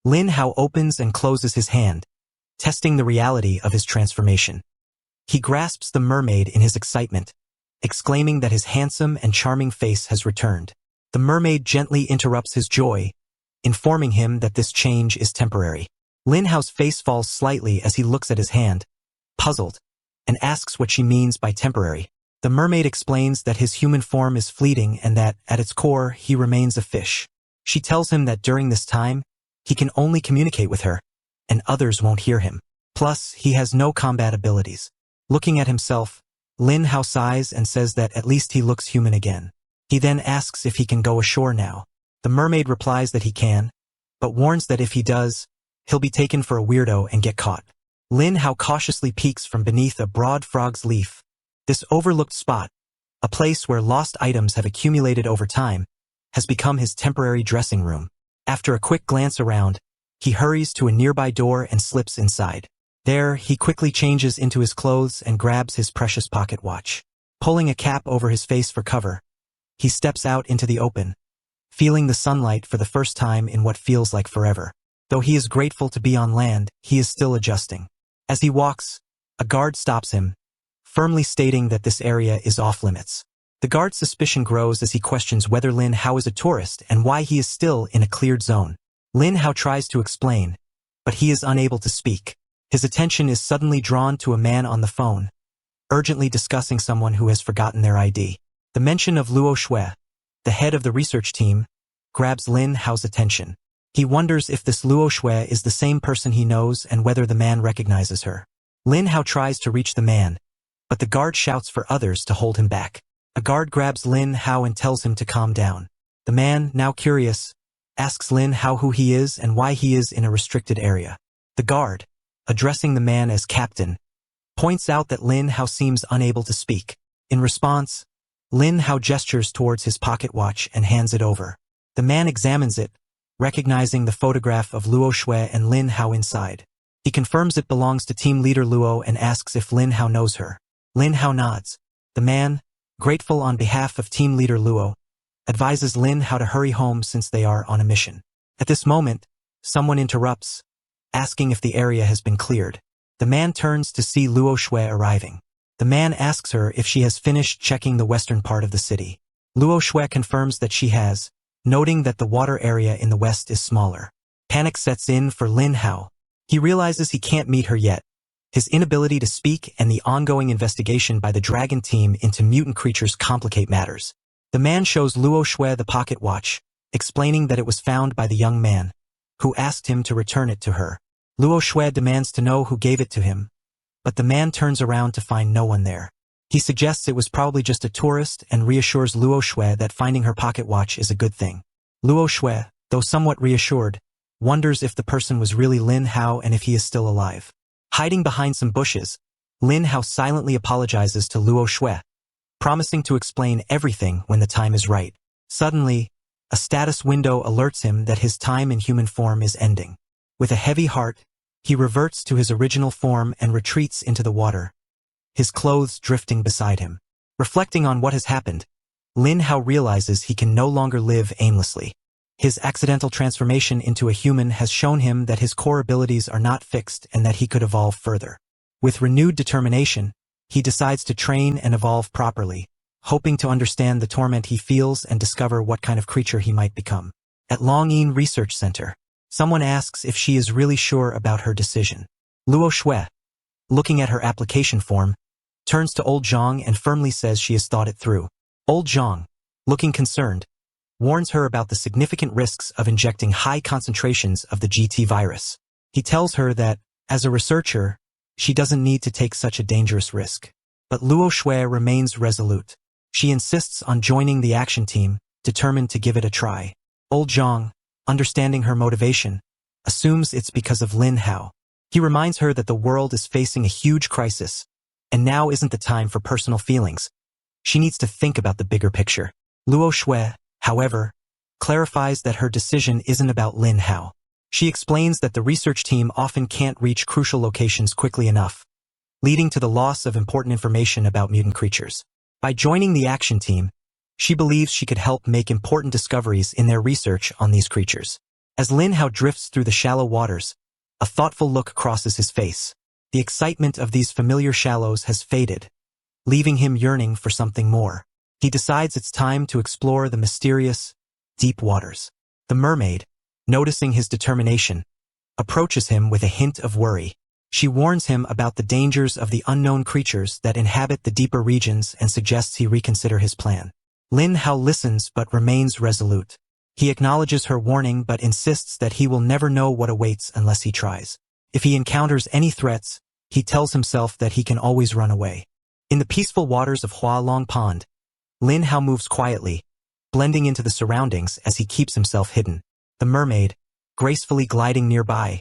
Lin Hao opens and closes his hand, testing the reality of his transformation. He grasps the mermaid in his excitement, exclaiming that his handsome and charming face has returned. The mermaid gently interrupts his joy, informing him that this change is temporary. Lin Hao's face falls slightly as he looks at his hand, puzzled, and asks what she means by temporary. The mermaid explains that his human form is fleeting and that, at its core, he remains a fish. She tells him that during this time, he can only communicate with her, and others won't hear him. Plus, he has no combat abilities. Looking at himself, Lin Hao sighs and says that at least he looks human again. He then asks if he can go ashore now. The mermaid replies that he can, but warns that if he does, he'll be taken for a weirdo and get caught. Lin Hao cautiously peeks from beneath a broad frog's leaf. This overlooked spot, a place where lost items have accumulated over time, has become his temporary dressing room. After a quick glance around, he hurries to a nearby door and slips inside. There, he quickly changes into his clothes and grabs his precious pocket watch. Pulling a cap over his face for cover, he steps out into the open, feeling the sunlight for the first time in what feels like forever. Though he is grateful to be on land, he is still adjusting. As he walks, a guard stops him, firmly stating that this area is off-limits. The guard's suspicion grows as he questions whether Lin Hao is a tourist and why he is still in a cleared zone. Lin Hao tries to explain, but he is unable to speak. His attention is suddenly drawn to a man on the phone, urgently discussing someone who has forgotten their ID. The mention of Luo Shui, the head of the research team, grabs Lin Hao's attention. He wonders if this Luo Shui is the same person he knows and whether the man recognizes her. Lin Hao tries to reach the man, but the guard shouts for others to hold him back. A guard grabs Lin Hao and tells him to calm down. The man, now curious, asks Lin Hao who he is and why he is in a restricted area. The guard, addressing the man as captain, points out that Lin Hao seems unable to speak. In response, Lin Hao gestures towards his pocket watch and hands it over. The man examines it, recognizing the photograph of Luo Shui and Lin Hao inside. He confirms it belongs to team leader Luo and asks if Lin Hao knows her. Lin Hao nods. The man, grateful on behalf of team leader Luo, advises Lin Hao to hurry home since they are on a mission. At this moment, someone interrupts, asking if the area has been cleared. The man turns to see Luo Shui arriving. The man asks her if she has finished checking the western part of the city. Luo Shui confirms that she has, noting that the water area in the west is smaller. Panic sets in for Lin Hao. He realizes he can't meet her yet. His inability to speak and the ongoing investigation by the dragon team into mutant creatures complicate matters. The man shows Luo Shui the pocket watch, explaining that it was found by the young man, who asked him to return it to her. Luo Shui demands to know who gave it to him, but the man turns around to find no one there. He suggests it was probably just a tourist and reassures Luo Shui that finding her pocket watch is a good thing. Luo Shui, though somewhat reassured, wonders if the person was really Lin Hao and if he is still alive. Hiding behind some bushes, Lin Hao silently apologizes to Luo Shui, promising to explain everything when the time is right. Suddenly, a status window alerts him that his time in human form is ending. With a heavy heart, he reverts to his original form and retreats into the water, his clothes drifting beside him. Reflecting on what has happened, Lin Hao realizes he can no longer live aimlessly. His accidental transformation into a human has shown him that his core abilities are not fixed and that he could evolve further. With renewed determination, he decides to train and evolve properly, hoping to understand the torment he feels and discover what kind of creature he might become. At Longyin Research Center, someone asks if she is really sure about her decision. Luo Shui, looking at her application form, turns to Old Zhang and firmly says she has thought it through. Old Zhang, looking concerned, warns her about the significant risks of injecting high concentrations of the GT virus. He tells her that, as a researcher, she doesn't need to take such a dangerous risk. But Luo Shui remains resolute. She insists on joining the action team, determined to give it a try. Old Zhang, understanding her motivation, assumes it's because of Lin Hao. He reminds her that the world is facing a huge crisis, and now isn't the time for personal feelings. She needs to think about the bigger picture. Luo Shui, however, clarifies that her decision isn't about Lin Hao. She explains that the research team often can't reach crucial locations quickly enough, leading to the loss of important information about mutant creatures. By joining the action team, she believes she could help make important discoveries in their research on these creatures. As Lin Hao drifts through the shallow waters, a thoughtful look crosses his face. The excitement of these familiar shallows has faded, leaving him yearning for something more. He decides it's time to explore the mysterious, deep waters. The mermaid, noticing his determination, approaches him with a hint of worry. She warns him about the dangers of the unknown creatures that inhabit the deeper regions and suggests he reconsider his plan. Lin Hao listens but remains resolute. He acknowledges her warning but insists that he will never know what awaits unless he tries. If he encounters any threats, he tells himself that he can always run away. In the peaceful waters of Hua Long Pond, Lin Hao moves quietly, blending into the surroundings as he keeps himself hidden. The mermaid, gracefully gliding nearby,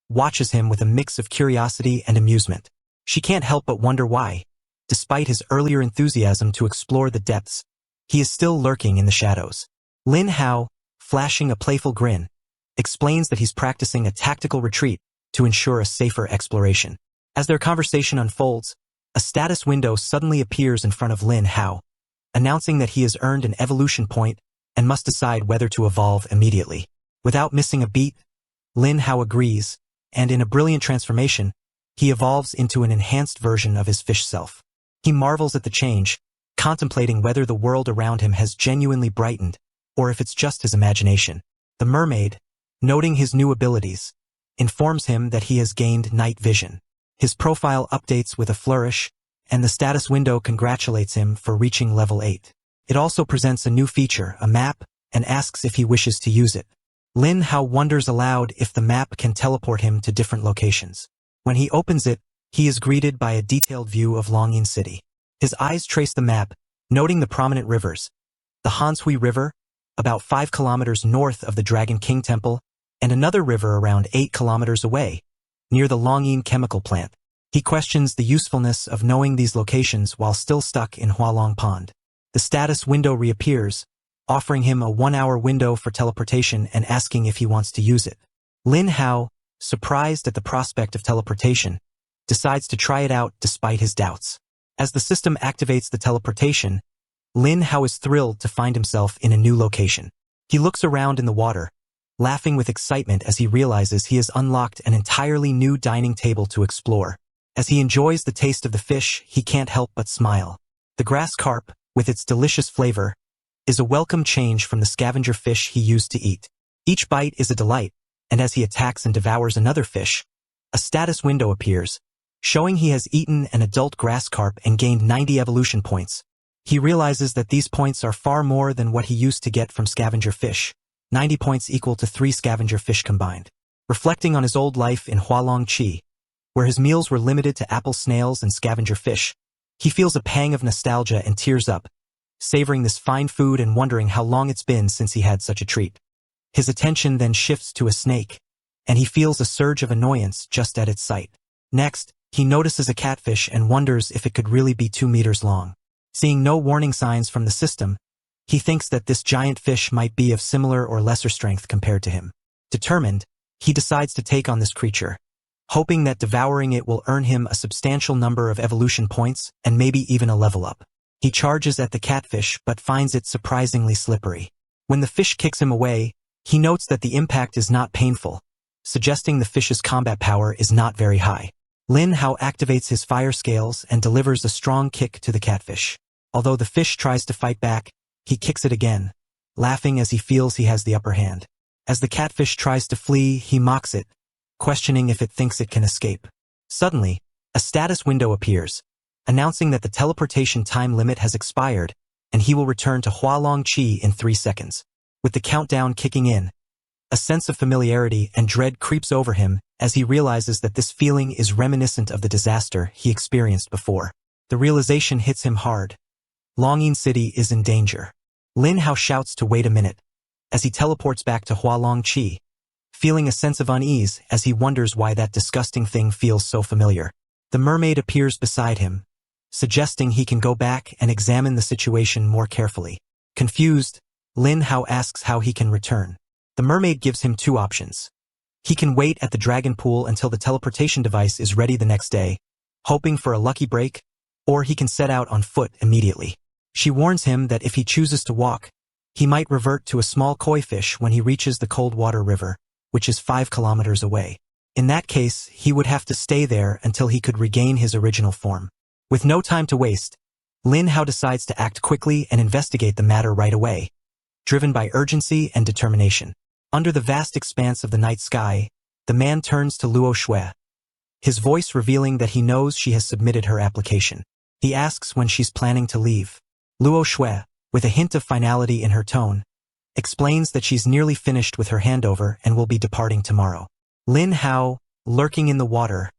watches him with a mix of curiosity and amusement. She can't help but wonder why, despite his earlier enthusiasm to explore the depths, he is still lurking in the shadows. Lin Hao, flashing a playful grin, explains that he's practicing a tactical retreat to ensure a safer exploration. As their conversation unfolds, a status window suddenly appears in front of Lin Hao, announcing that he has earned an evolution point and must decide whether to evolve immediately. Without missing a beat, Lin Hao agrees, and in a brilliant transformation, he evolves into an enhanced version of his fish self. He marvels at the change, contemplating whether the world around him has genuinely brightened, or if it's just his imagination. The mermaid, noting his new abilities, informs him that he has gained night vision. His profile updates with a flourish, and the status window congratulates him for reaching level 8. It also presents a new feature, a map, and asks if he wishes to use it. Lin Hao wonders aloud if the map can teleport him to different locations. When he opens it, he is greeted by a detailed view of Longyin City. His eyes trace the map, noting the prominent rivers. The Hanshui River, about 5 kilometers north of the Dragon King Temple, and another river around 8 kilometers away, near the Longyin chemical plant. He questions the usefulness of knowing these locations while still stuck in Hualong Pond. The status window reappears, offering him a 1-hour window for teleportation and asking if he wants to use it. Lin Hao, surprised at the prospect of teleportation, decides to try it out despite his doubts. As the system activates the teleportation, Lin Hao is thrilled to find himself in a new location. He looks around in the water, laughing with excitement as he realizes he has unlocked an entirely new dining table to explore. As he enjoys the taste of the fish, he can't help but smile. The grass carp, with its delicious flavor, is a welcome change from the scavenger fish he used to eat. Each bite is a delight, and as he attacks and devours another fish, a status window appears, showing he has eaten an adult grass carp and gained 90 evolution points. He realizes that these points are far more than what he used to get from scavenger fish, 90 points equal to 3 scavenger fish combined. Reflecting on his old life in Hualong Chi, where his meals were limited to apple snails and scavenger fish, he feels a pang of nostalgia and tears up, savoring this fine food and wondering how long it's been since he had such a treat. His attention then shifts to a snake, and he feels a surge of annoyance just at its sight. Next, he notices a catfish and wonders if it could really be 2 meters long. Seeing no warning signs from the system, he thinks that this giant fish might be of similar or lesser strength compared to him. Determined, he decides to take on this creature, hoping that devouring it will earn him a substantial number of evolution points and maybe even a level up. He charges at the catfish but finds it surprisingly slippery. When the fish kicks him away, he notes that the impact is not painful, suggesting the fish's combat power is not very high. Lin Hao activates his fire scales and delivers a strong kick to the catfish. Although the fish tries to fight back, he kicks it again, laughing as he feels he has the upper hand. As the catfish tries to flee, he mocks it, questioning if it thinks it can escape. Suddenly, a status window appears, announcing that the teleportation time limit has expired and he will return to Hualong Chi in 3 seconds. With the countdown kicking in, a sense of familiarity and dread creeps over him as he realizes that this feeling is reminiscent of the disaster he experienced before. The realization hits him hard. Longyin City is in danger. Lin Hao shouts to wait a minute, as he teleports back to Hualong Chi, feeling a sense of unease as he wonders why that disgusting thing feels so familiar. The mermaid appears beside him, suggesting he can go back and examine the situation more carefully. Confused, Lin Hao asks how he can return. The mermaid gives him 2 options. He can wait at the dragon pool until the teleportation device is ready the next day, hoping for a lucky break, or he can set out on foot immediately. She warns him that if he chooses to walk, he might revert to a small koi fish when he reaches the cold water river. which is 5 kilometers away. In that case, he would have to stay there until he could regain his original form. With no time to waste, Lin Hao decides to act quickly and investigate the matter right away, driven by urgency and determination. Under the vast expanse of the night sky, the man turns to Luo Shui, his voice revealing that he knows she has submitted her application. He asks when she's planning to leave. Luo Shui, with a hint of finality in her tone, explains that she's nearly finished with her handover and will be departing tomorrow. Lin Hao, lurking in the water,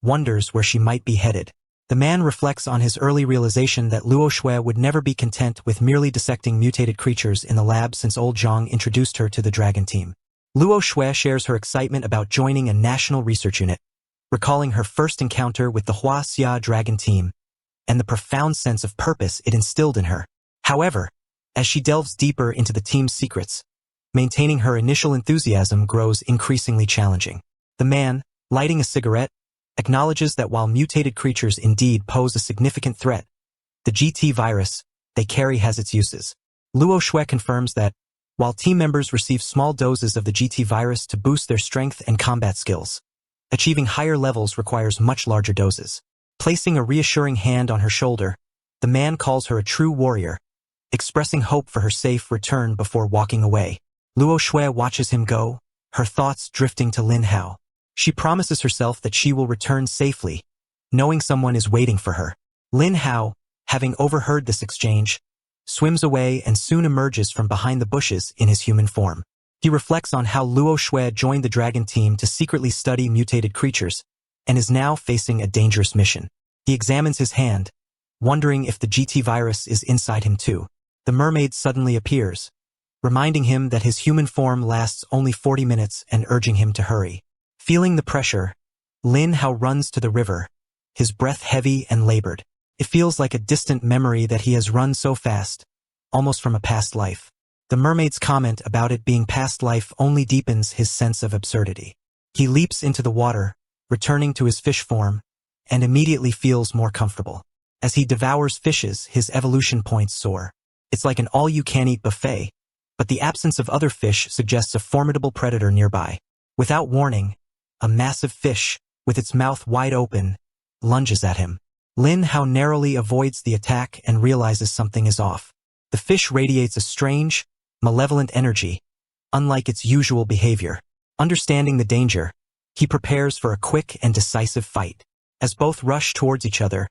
wonders where she might be headed. The man reflects on his early realization that Luo Shui would never be content with merely dissecting mutated creatures in the lab since old Zhang introduced her to the dragon team. Luo Shui shares her excitement about joining a national research unit, recalling her first encounter with the Hua Xia dragon team and the profound sense of purpose it instilled in her. However, as she delves deeper into the team's secrets, maintaining her initial enthusiasm grows increasingly challenging. The man, lighting a cigarette, acknowledges that while mutated creatures indeed pose a significant threat, the GT virus they carry has its uses. Luo Shui confirms that, while team members receive small doses of the GT virus to boost their strength and combat skills, achieving higher levels requires much larger doses. Placing a reassuring hand on her shoulder, the man calls her a true warrior, expressing hope for her safe return before walking away. Luo Shui watches him go, her thoughts drifting to Lin Hao. She promises herself that she will return safely, knowing someone is waiting for her. Lin Hao, having overheard this exchange, swims away and soon emerges from behind the bushes in his human form. He reflects on how Luo Shui joined the dragon team to secretly study mutated creatures, and is now facing a dangerous mission. He examines his hand, wondering if the GT virus is inside him too. The mermaid suddenly appears, reminding him that his human form lasts only 40 minutes and urging him to hurry. Feeling the pressure, Lin Hao runs to the river, his breath heavy and labored. It feels like a distant memory that he has run so fast, almost from a past life. The mermaid's comment about it being past life only deepens his sense of absurdity. He leaps into the water, returning to his fish form, and immediately feels more comfortable. As he devours fishes, his evolution points soar. It's like an all-you-can-eat buffet, but the absence of other fish suggests a formidable predator nearby. Without warning, a massive fish, with its mouth wide open, lunges at him. Lin Hao narrowly avoids the attack and realizes something is off. The fish radiates a strange, malevolent energy, unlike its usual behavior. Understanding the danger, he prepares for a quick and decisive fight. As both rush towards each other,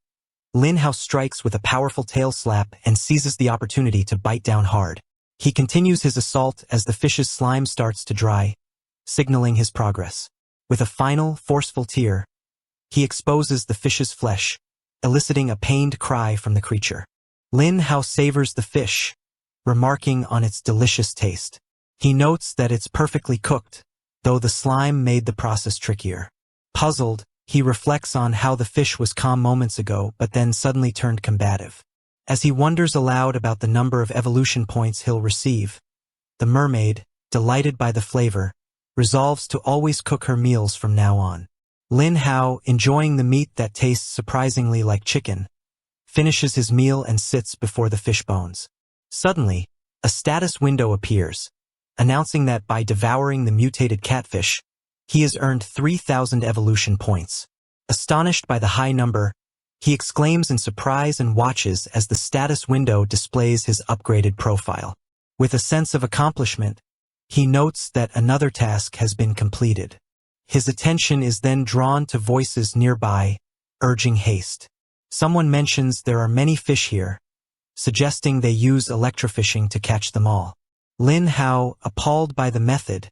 Lin Hao strikes with a powerful tail slap and seizes the opportunity to bite down hard. He continues his assault as the fish's slime starts to dry, signaling his progress. With a final, forceful tear, he exposes the fish's flesh, eliciting a pained cry from the creature. Lin Hao savors the fish, remarking on its delicious taste. He notes that it's perfectly cooked, though the slime made the process trickier. Puzzled, he reflects on how the fish was calm moments ago but then suddenly turned combative. As he wonders aloud about the number of evolution points he'll receive, the mermaid, delighted by the flavor, resolves to always cook her meals from now on. Lin Hao, enjoying the meat that tastes surprisingly like chicken, finishes his meal and sits before the fish bones. Suddenly, a status window appears, announcing that by devouring the mutated catfish, he has earned 3,000 evolution points. Astonished by the high number, he exclaims in surprise and watches as the status window displays his upgraded profile. With a sense of accomplishment, he notes that another task has been completed. His attention is then drawn to voices nearby, urging haste. Someone mentions there are many fish here, suggesting they use electrofishing to catch them all. Lin Hao, appalled by the method,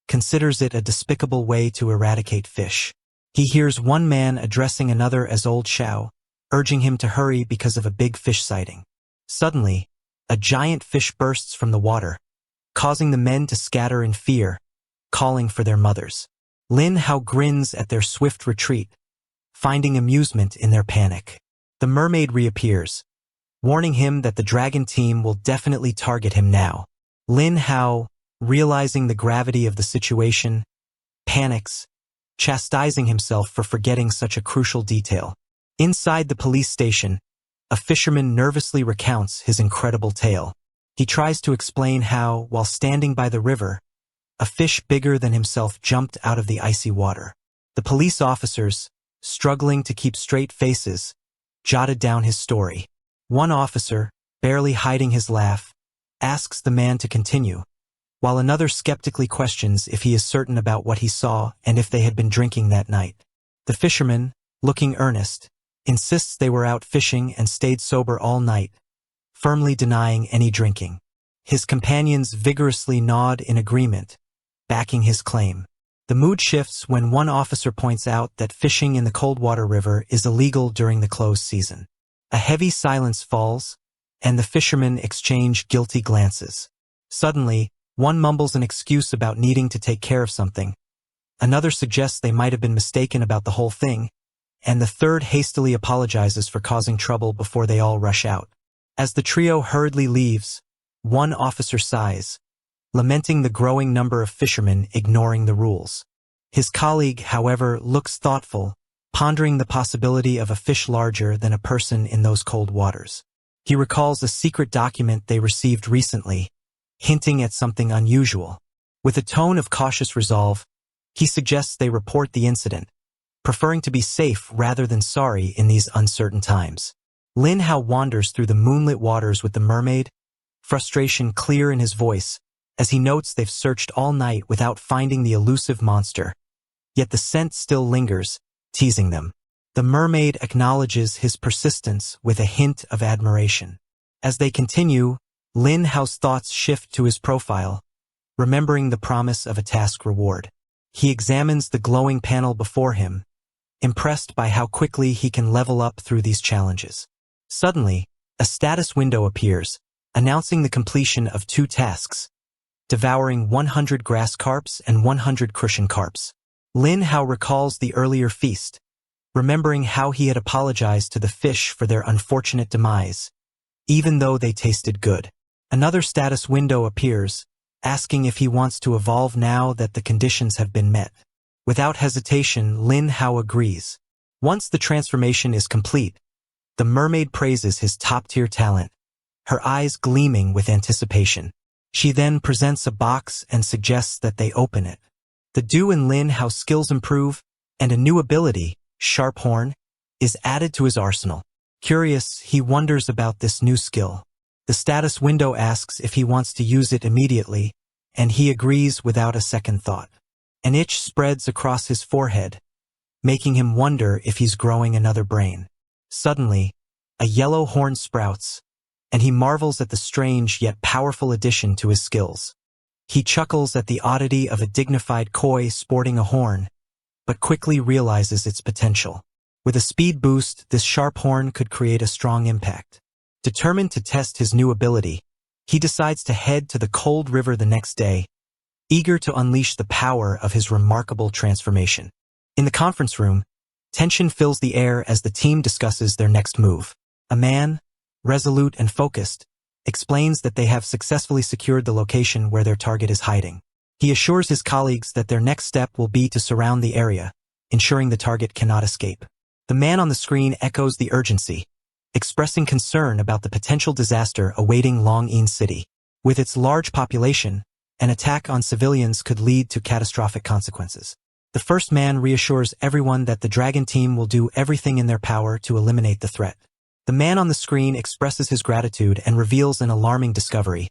considers it a despicable way to eradicate fish. He hears one man addressing another as Old Xiao, urging him to hurry because of a big fish sighting. Suddenly, a giant fish bursts from the water, causing the men to scatter in fear, calling for their mothers. Lin Hao grins at their swift retreat, finding amusement in their panic. The mermaid reappears, warning him that the dragon team will definitely target him now. Lin Hao, realizing the gravity of the situation, panics, chastising himself for forgetting such a crucial detail. Inside the police station, a fisherman nervously recounts his incredible tale. He tries to explain how, while standing by the river, A fish bigger than himself jumped out of the icy water. The police officers, struggling to keep straight faces, jotted down his story. One officer, barely hiding his laugh, asks the man to continue, while another skeptically questions if he is certain about what he saw and if they had been drinking that night. The fisherman, looking earnest, insists they were out fishing and stayed sober all night, firmly denying any drinking. His companions vigorously nod in agreement, backing his claim. The mood shifts when one officer points out that fishing in the Coldwater River is illegal during the close season. A heavy silence falls, and the fishermen exchange guilty glances. Suddenly, one mumbles an excuse about needing to take care of something. Another suggests they might have been mistaken about the whole thing, and the third hastily apologizes for causing trouble before they all rush out. As the trio hurriedly leaves, one officer sighs, lamenting the growing number of fishermen ignoring the rules. His colleague, however, looks thoughtful, pondering the possibility of a fish larger than a person in those cold waters. He recalls a secret document they received recently, hinting at something unusual. With a tone of cautious resolve, he suggests they report the incident, preferring to be safe rather than sorry in these uncertain times. Lin Hao wanders through the moonlit waters with the mermaid, frustration clear in his voice, as he notes they've searched all night without finding the elusive monster. Yet the scent still lingers, teasing them. The mermaid acknowledges his persistence with a hint of admiration. As they continue, Lin Hao's thoughts shift to his profile, remembering the promise of a task reward. He examines the glowing panel before him, impressed by how quickly he can level up through these challenges. Suddenly, a status window appears, announcing the completion of 2 tasks, devouring 100 grass carps and 100 crucian carps. Lin Hao recalls the earlier feast, remembering how he had apologized to the fish for their unfortunate demise, even though they tasted good. Another status window appears, asking if he wants to evolve now that the conditions have been met. Without hesitation, Lin Hao agrees. Once the transformation is complete, the mermaid praises his top-tier talent, her eyes gleaming with anticipation. She then presents a box and suggests that they open it. The Du and Lin Hao's skills improve, and a new ability, Sharp Horn, is added to his arsenal. Curious, he wonders about this new skill. The status window asks if he wants to use it immediately, and he agrees without a second thought. An itch spreads across his forehead, making him wonder if he's growing another brain. Suddenly, a yellow horn sprouts, and he marvels at the strange yet powerful addition to his skills. He chuckles at the oddity of a dignified koi sporting a horn, but quickly realizes its potential. With a speed boost, this sharp horn could create a strong impact. Determined to test his new ability, he decides to head to the cold river the next day, eager to unleash the power of his remarkable transformation. In the conference room, tension fills the air as the team discusses their next move. A man, resolute and focused, explains that they have successfully secured the location where their target is hiding. He assures his colleagues that their next step will be to surround the area, ensuring the target cannot escape. The man on the screen echoes the urgency, expressing concern about the potential disaster awaiting Longyin City. With its large population, an attack on civilians could lead to catastrophic consequences. The first man reassures everyone that the Dragon team will do everything in their power to eliminate the threat. The man on the screen expresses his gratitude and reveals an alarming discovery,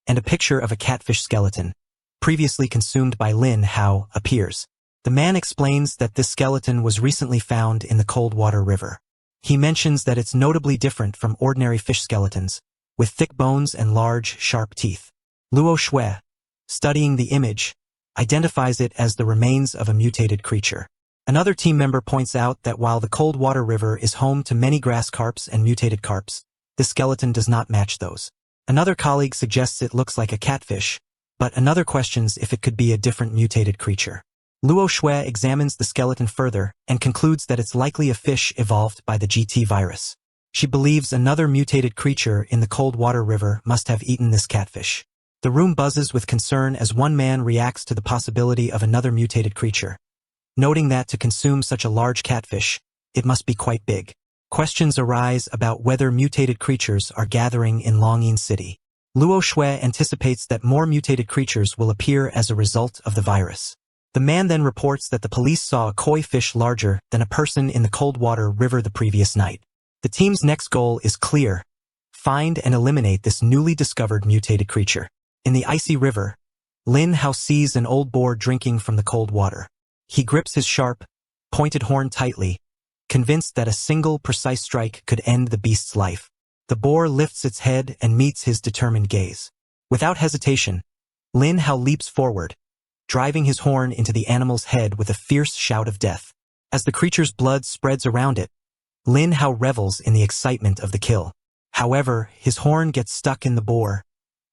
and a picture of a catfish skeleton, previously consumed by Lin Hao, appears. The man explains that this skeleton was recently found in the Coldwater River. He mentions that it's notably different from ordinary fish skeletons, with thick bones and large, sharp teeth. Luo Shui, studying the image, identifies it as the remains of a mutated creature. Another team member points out that while the Coldwater River is home to many grass carps and mutated carps, the skeleton does not match those. Another colleague suggests it looks like a catfish, but another questions if it could be a different mutated creature. Luo Shui examines the skeleton further and concludes that it's likely a fish evolved by the GT virus. She believes another mutated creature in the Coldwater River must have eaten this catfish. The room buzzes with concern as one man reacts to the possibility of another mutated creature, noting that to consume such a large catfish, it must be quite big. Questions arise about whether mutated creatures are gathering in Longyin City. Luo Shui anticipates that more mutated creatures will appear as a result of the virus. The man then reports that the police saw a koi fish larger than a person in the cold water river the previous night. The team's next goal is clear: find and eliminate this newly discovered mutated creature. In the icy river, Lin Hao sees an old boar drinking from the cold water. He grips his sharp, pointed horn tightly, convinced that a single precise strike could end the beast's life. The boar lifts its head and meets his determined gaze. Without hesitation, Lin Hao leaps forward, driving his horn into the animal's head with a fierce shout of death. As the creature's blood spreads around it, Lin Hao revels in the excitement of the kill. However, his horn gets stuck in the boar,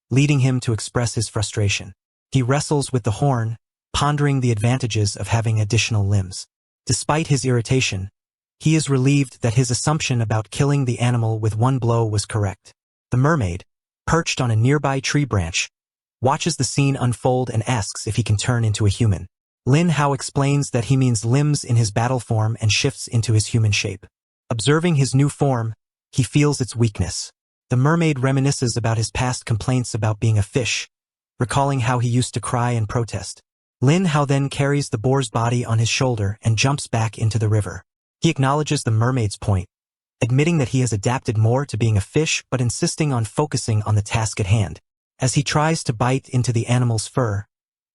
leading him to express his frustration. He wrestles with the horn, pondering the advantages of having additional limbs. Despite his irritation, he is relieved that his assumption about killing the animal with one blow was correct. The mermaid, perched on a nearby tree branch, watches the scene unfold and asks if he can turn into a human. Lin Hao explains that he means limbs in his battle form and shifts into his human shape. Observing his new form, he feels its weakness. The mermaid reminisces about his past complaints about being a fish, recalling how he used to cry and protest. Lin Hao then carries the boar's body on his shoulder and jumps back into the river. He acknowledges the mermaid's point, admitting that he has adapted more to being a fish but insisting on focusing on the task at hand. As he tries to bite into the animal's fur,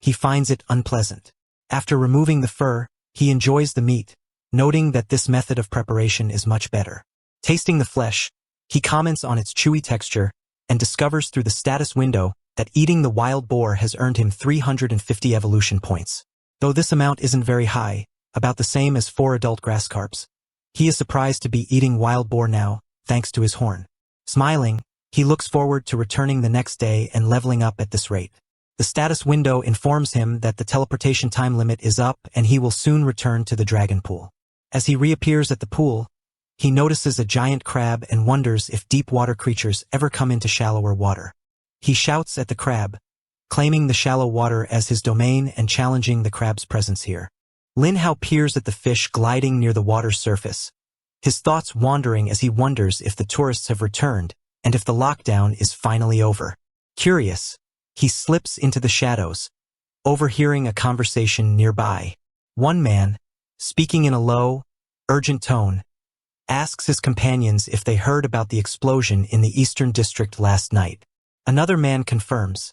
he finds it unpleasant. After removing the fur, he enjoys the meat, noting that this method of preparation is much better. Tasting the flesh, he comments on its chewy texture and discovers through the status window that eating the wild boar has earned him 350 evolution points. Though this amount isn't very high, about the same as 4 adult grass carps, he is surprised to be eating wild boar now, thanks to his horn. Smiling, he looks forward to returning the next day and leveling up at this rate. The status window informs him that the teleportation time limit is up and he will soon return to the dragon pool. As he reappears at the pool, he notices a giant crab and wonders if deep water creatures ever come into shallower water. He shouts at the crab, claiming the shallow water as his domain and challenging the crab's presence here. Lin Hao peers at the fish gliding near the water's surface, his thoughts wandering as he wonders if the tourists have returned and if the lockdown is finally over. Curious, he slips into the shadows, overhearing a conversation nearby. One man, speaking in a low, urgent tone, asks his companions if they heard about the explosion in the Eastern District last night. Another man confirms,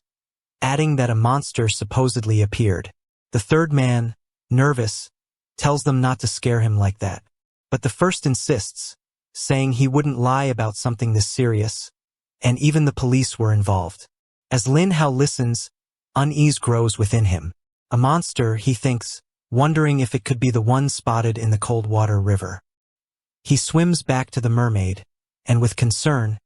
adding that a monster supposedly appeared. The third man, nervous, tells them not to scare him like that. But the first insists, saying he wouldn't lie about something this serious, and even the police were involved. As Lin Hao listens, unease grows within him. A monster, he thinks, wondering if it could be the one spotted in the cold water river. He swims back to the mermaid, and with concern,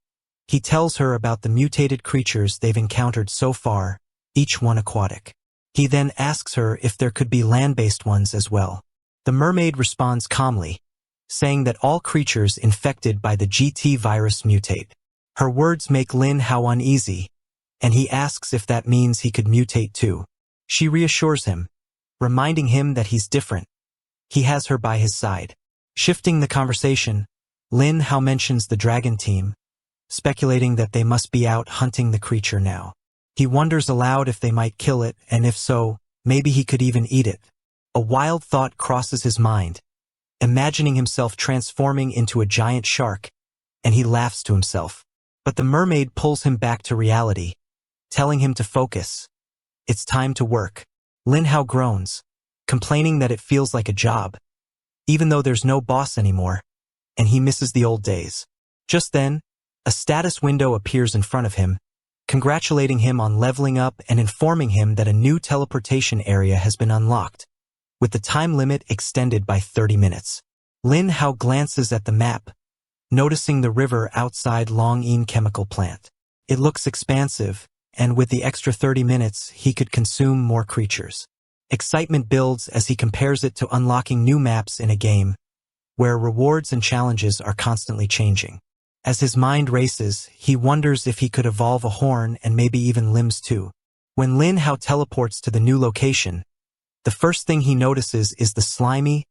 he tells her about the mutated creatures they've encountered so far, each one aquatic. He then asks her if there could be land-based ones as well. The mermaid responds calmly, saying that all creatures infected by the GT virus mutate. Her words make Lin Hao uneasy, and he asks if that means he could mutate too. She reassures him, reminding him that he's different. He has her by his side. Shifting the conversation, Lin Hao mentions the dragon team, speculating that they must be out hunting the creature now. He wonders aloud if they might kill it, and if so, maybe he could even eat it. A wild thought crosses his mind, imagining himself transforming into a giant shark, and he laughs to himself. But the mermaid pulls him back to reality, telling him to focus. It's time to work. Lin Hao groans, complaining that it feels like a job, even though there's no boss anymore, and he misses the old days. Just then, a status window appears in front of him, congratulating him on leveling up and informing him that a new teleportation area has been unlocked, with the time limit extended by 30 minutes. Lin Hao glances at the map, noticing the river outside Longyin chemical plant. It looks expansive, and with the extra 30 minutes, he could consume more creatures. Excitement builds as he compares it to unlocking new maps in a game, where rewards and challenges are constantly changing. As his mind races, he wonders if he could evolve a horn and maybe even limbs too. When Lin Hao teleports to the new location, the first thing he notices is the slimy,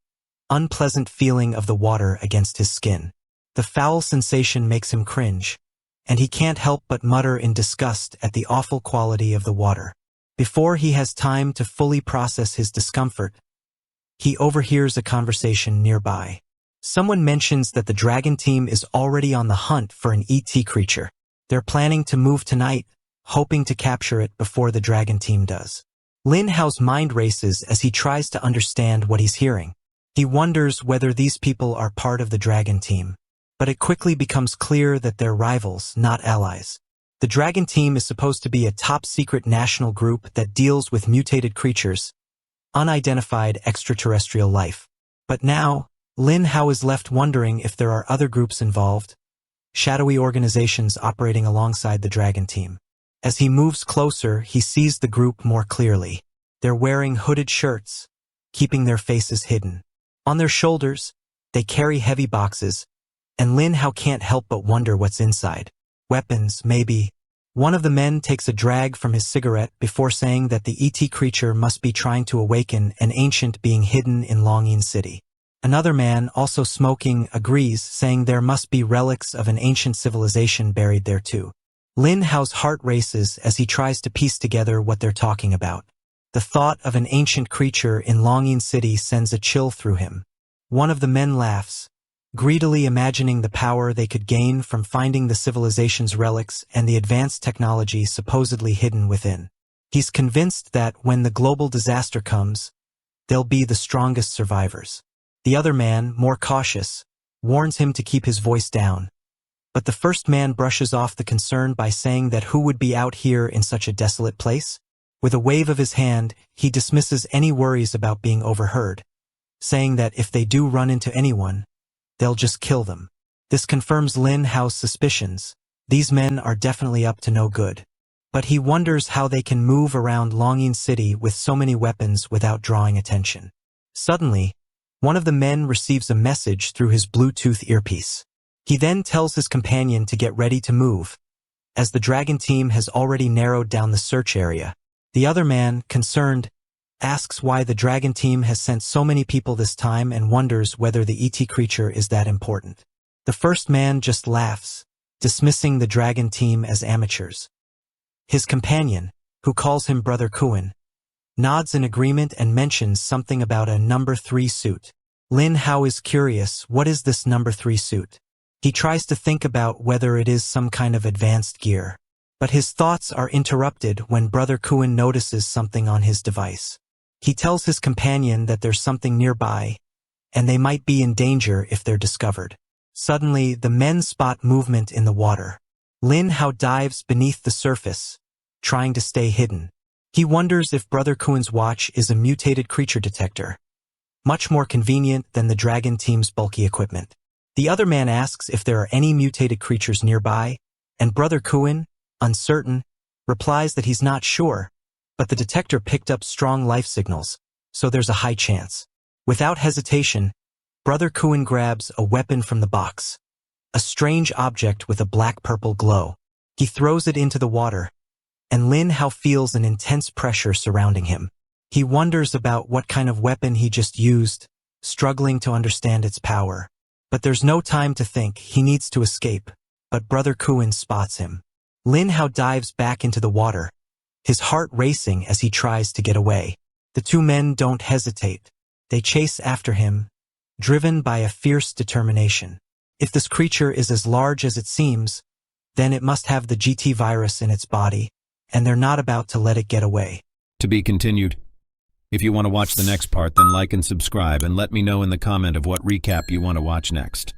unpleasant feeling of the water against his skin. The foul sensation makes him cringe, and he can't help but mutter in disgust at the awful quality of the water. Before he has time to fully process his discomfort, he overhears a conversation nearby. Someone mentions that the dragon team is already on the hunt for an ET creature. They're planning to move tonight, hoping to capture it before the dragon team does. Lin Hao's mind races as he tries to understand what he's hearing. He wonders whether these people are part of the dragon team, but it quickly becomes clear that they're rivals, not allies. The dragon team is supposed to be a top-secret national group that deals with mutated creatures, unidentified extraterrestrial life. But now, Lin Hao is left wondering if there are other groups involved, shadowy organizations operating alongside the dragon team. As he moves closer, he sees the group more clearly. They're wearing hooded shirts, keeping their faces hidden. On their shoulders, they carry heavy boxes, and Lin Hao can't help but wonder what's inside. Weapons, maybe. One of the men takes a drag from his cigarette before saying that the ET creature must be trying to awaken an ancient being hidden in Longyin City. Another man, also smoking, agrees, saying there must be relics of an ancient civilization buried there too. Lin Hao's heart races as he tries to piece together what they're talking about. The thought of an ancient creature in Longyin City sends a chill through him. One of the men laughs, greedily imagining the power they could gain from finding the civilization's relics and the advanced technology supposedly hidden within. He's convinced that when the global disaster comes, they'll be the strongest survivors. The other man, more cautious, warns him to keep his voice down. But the first man brushes off the concern by saying that who would be out here in such a desolate place? With a wave of his hand, he dismisses any worries about being overheard, saying that if they do run into anyone, they'll just kill them. This confirms Lin Hao's suspicions. These men are definitely up to no good. But he wonders how they can move around Longyin City with so many weapons without drawing attention. Suddenly, one of the men receives a message through his Bluetooth earpiece. He then tells his companion to get ready to move, as the dragon team has already narrowed down the search area. The other man, concerned, asks why the dragon team has sent so many people this time and wonders whether the ET creature is that important. The first man just laughs, dismissing the dragon team as amateurs. His companion, who calls him Brother Kuan, nods in agreement and mentions something about a number 3 suit. Lin Hao is curious, what is this number 3 suit? He tries to think about whether it is some kind of advanced gear. But his thoughts are interrupted when Brother Kuan notices something on his device. He tells his companion that there's something nearby, and they might be in danger if they're discovered. Suddenly, the men spot movement in the water. Lin Hao dives beneath the surface, trying to stay hidden. He wonders if Brother Kuan's watch is a mutated creature detector, much more convenient than the dragon team's bulky equipment. The other man asks if there are any mutated creatures nearby, and Brother Kuan, uncertain, replies that he's not sure, but the detector picked up strong life signals, so there's a high chance. Without hesitation, Brother Kuan grabs a weapon from the box, a strange object with a black-purple glow. He throws it into the water, and Lin Hao feels an intense pressure surrounding him. He wonders about what kind of weapon he just used, struggling to understand its power. But there's no time to think, he needs to escape, but Brother Kuan spots him. Lin Hao dives back into the water, his heart racing as he tries to get away. The two men don't hesitate. They chase after him, driven by a fierce determination. If this creature is as large as it seems, then it must have the GT virus in its body, and they're not about to let it get away. To be continued. If you want to watch the next part, then like and subscribe and let me know in the comment of what recap you want to watch next.